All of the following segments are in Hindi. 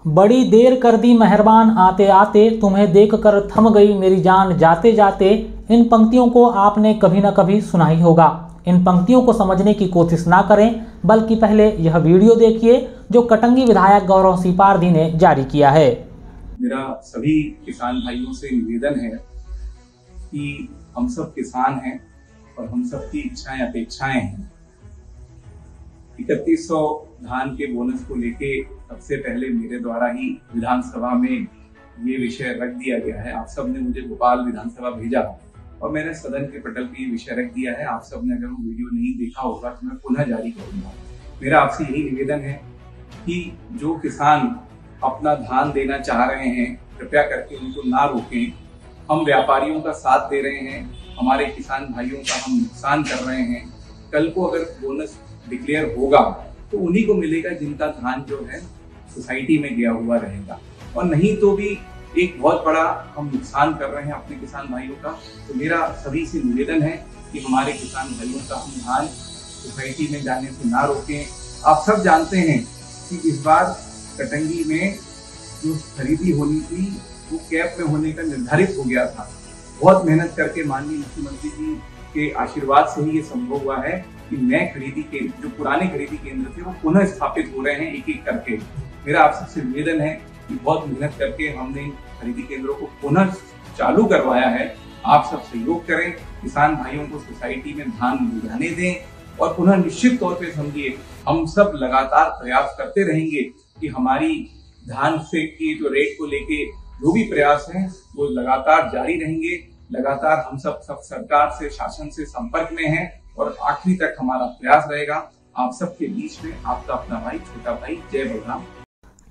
बड़ी देर कर दी मेहरबान आते आते, तुम्हें देखकर थम गई मेरी जान जाते जाते। इन पंक्तियों को आपने कभी ना कभी सुना ही होगा। इन पंक्तियों को समझने की कोशिश ना करें, बल्कि पहले यह वीडियो देखिए जो कटंगी विधायक गौरव सीपारधी ने जारी किया है। मेरा सभी किसान भाइयों से निवेदन है कि हम सब किसान हैं और हम सब की इच्छाएं अपेक्षाएं हैं। 3100 धान के बोनस को लेके सबसे पहले मेरे द्वारा ही विधानसभा में ये विषय रख दिया गया है। आप सब ने मुझे भोपाल विधानसभा भेजा और मैंने सदन के पटल पे ये विषय रख दिया है। आप सब ने अगर वो वीडियो नहीं देखा होगा तो मैं पुनः जारी करूंगा। मेरा आपसे यही निवेदन है कि जो किसान अपना धान देना चाह रहे हैं, कृपया करके उनको ना रोकें। हम व्यापारियों का साथ दे रहे हैं, हमारे किसान भाइयों का हम नुकसान कर रहे हैं। कल को अगर बोनस डिक्लेयर होगा तो उन्हीं को मिलेगा जिनका धान जो है सोसाइटी में गया हुआ रहेगा, और नहीं तो भी एक बहुत बड़ा हम नुकसान कर रहे हैं अपने किसान भाइयों का। तो मेरा सभी से निवेदन है कि हमारे किसान भाइयों का हम धान सोसाइटी में जाने से ना रोकें। आप सब जानते हैं कि इस बार कटंगी में जो खरीदी होनी थी वो कैप में होने का निर्धारित हो गया था। बहुत मेहनत करके माननीय मुख्यमंत्री जी के आशीर्वाद से ही ये संभव हुआ है कि नए खरीदी केंद्र, जो पुराने खरीदी केंद्र थे, वो पुनः स्थापित हो रहे हैं एक एक करके। मेरा आप सबसे निवेदन है कि बहुत मेहनत करके हमने इन खरीदी केंद्रों को पुनः चालू करवाया है। आप सब सहयोग करें, किसान भाइयों को सोसाइटी में धान जाने दें और पुनः निश्चित तौर पे समझिए हम सब लगातार प्रयास करते रहेंगे कि हमारी धान से की जो रेट को लेके जो भी प्रयास है वो लगातार जारी रहेंगे। लगातार हम सब सरकार से, शासन से संपर्क में हैं और आखिरी तक हमारा प्रयास रहेगा। आप सबके बीच में आपका अपना भाई, छोटा भाई। जय बलराम।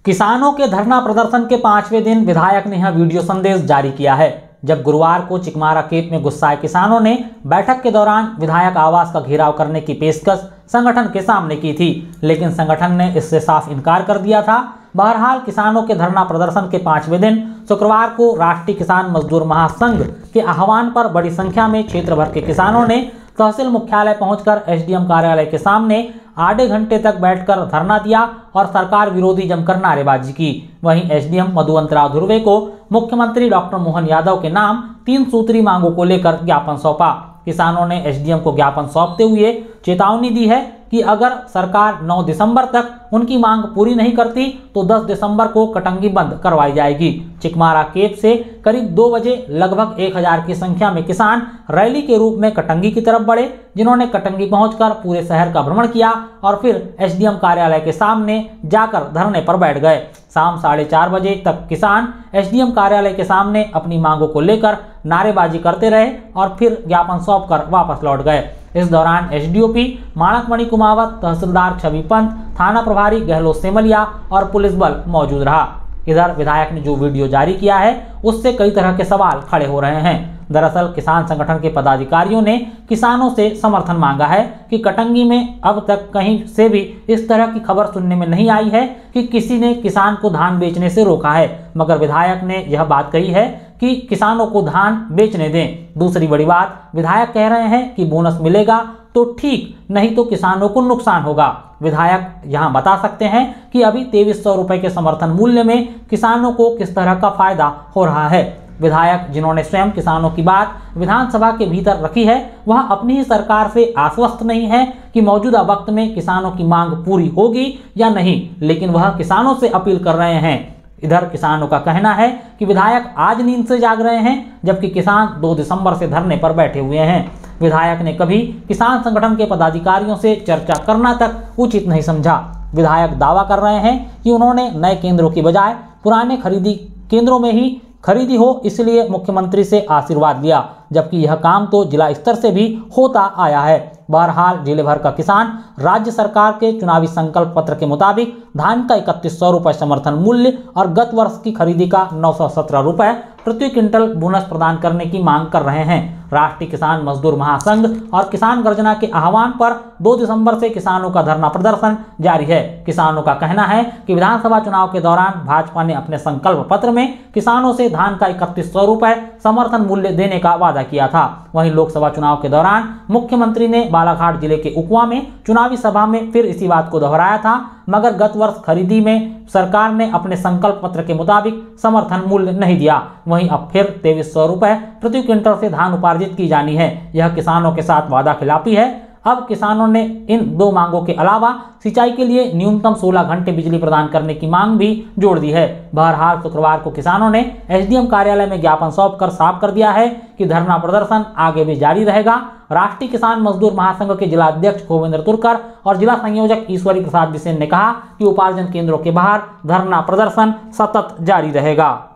किसानों के धरना प्रदर्शन के 5वें दिन विधायक ने यह वीडियो संदेश जारी किया है। जब गुरुवार को चिकमारा केप में गुस्साए किसानों ने बैठक के दौरान विधायक आवास का घेराव करने की पेशकश संगठन के सामने की थी, लेकिन संगठन ने इससे साफ इनकार कर दिया था। बहरहाल किसानों के धरना प्रदर्शन के 5वें दिन शुक्रवार को राष्ट्रीय किसान मजदूर महासंघ के आह्वान पर बड़ी संख्या में क्षेत्र भर के किसानों ने तहसील मुख्यालय पहुंचकर एसडीएम कार्यालय के सामने आधे घंटे तक बैठकर धरना दिया और सरकार विरोधी जमकर नारेबाजी की। वहीं एसडीएम मधुवंतराव धुर्वे को मुख्यमंत्री डॉक्टर मोहन यादव के नाम 3 सूत्री मांगों को लेकर ज्ञापन सौंपा। किसानों ने एसडीएम को ज्ञापन सौंपते हुए चेतावनी दी है कि अगर सरकार 9 दिसंबर तक उनकी मांग पूरी नहीं करती तो 10 दिसंबर को कटंगी बंद करवाई जाएगी। चिकमारा केप से करीब 2 बजे लगभग 1000 की संख्या में किसान रैली के रूप में कटंगी की तरफ बढ़े, जिन्होंने कटंगी पहुंचकर पूरे शहर का भ्रमण किया और फिर एसडीएम कार्यालय के सामने जाकर धरने पर बैठ गए। शाम 4:30 बजे तक किसान एसडीएम कार्यालय के सामने अपनी मांगों को लेकर नारेबाजी करते रहे और फिर ज्ञापन सौंपकर वापस लौट गए। इस दौरान एसडीओपी माणक मणि कुमावत, तहसीलदार छवि पंत, थाना प्रभारी गहलोत सेमलिया और पुलिस बल मौजूद रहा। इधर विधायक ने जो वीडियो जारी किया है उससे कई तरह के सवाल खड़े हो रहे हैं। दरअसल किसान संगठन के पदाधिकारियों ने किसानों से समर्थन मांगा है कि कटंगी में अब तक कहीं से भी इस तरह की खबर सुनने में नहीं आई है कि किसी ने किसान को धान बेचने से रोका है, मगर विधायक ने यह बात कही है कि किसानों को धान बेचने दें। दूसरी बड़ी बात, विधायक कह रहे हैं कि बोनस मिलेगा तो ठीक, नहीं तो किसानों को नुकसान होगा। विधायक यहां बता सकते हैं कि अभी 2300 रुपए के समर्थन मूल्य में किसानों को किस तरह का फायदा हो रहा है। विधायक, जिन्होंने स्वयं किसानों की बात विधानसभा के भीतर रखी है, वह अपनी ही सरकार से आश्वस्त नहीं है कि मौजूदा वक्त में किसानों की मांग पूरी होगी या नहीं, लेकिन वह किसानों से अपील कर रहे हैं। इधर किसानों का कहना है कि विधायक आज नींद से जाग रहे हैं, जबकि किसान 2 दिसंबर से धरने पर बैठे हुए हैं। विधायक ने कभी किसान संगठन के पदाधिकारियों से चर्चा करना तक उचित नहीं समझा। विधायक दावा कर रहे हैं कि उन्होंने नए केंद्रों की बजाय पुराने खरीदी केंद्रों में ही खरीदी हो, इसलिए मुख्यमंत्री से आशीर्वाद लिया, जबकि यह काम तो जिला स्तर से भी होता आया है। बहरहाल जिले भर का किसान राज्य सरकार के चुनावी संकल्प पत्र के मुताबिक धान का 3100 रुपये समर्थन मूल्य और गत वर्ष की खरीदी का 917 रुपये प्रति क्विंटल बोनस प्रदान करने की मांग कर रहे हैं। राष्ट्रीय किसान मजदूर महासंघ और किसान गर्जना के आह्वान पर 2 दिसंबर से किसानों का धरना प्रदर्शन जारी है। किसानों का कहना है कि विधानसभा चुनाव के दौरान भाजपा ने अपने संकल्प पत्र में किसानों से धान का 3100 रुपये समर्थन मूल्य देने का वादा किया था। वहीं लोकसभा चुनाव के दौरान मुख्यमंत्री ने बालाघाट जिले के उकवा में चुनावी सभा में फिर इसी बात को दोहराया था। मगर गत वर्ष खरीदी में सरकार ने अपने संकल्प पत्र के मुताबिक समर्थन मूल्य नहीं दिया। वहीं अब फिर 2300 रुपए प्रति क्विंटल से धान उपार्जित की जानी है। यह किसानों के साथ वादा खिलाफी है। अब किसानों ने इन दो मांगों के अलावा सिंचाई के लिए न्यूनतम 16 घंटे बिजली प्रदान करने की मांग भी जोड़ दी है। बहरहाल शुक्रवार को किसानों ने एसडीएम कार्यालय में ज्ञापन सौंपकर साफ कर दिया है कि धरना प्रदर्शन आगे भी जारी रहेगा। राष्ट्रीय किसान मजदूर महासंघ के जिला अध्यक्ष गोविंद तुरकर और जिला संयोजक ईश्वरी प्रसाद बिसेन ने कहा कि उपार्जन केंद्रों के बाहर धरना प्रदर्शन सतत जारी रहेगा।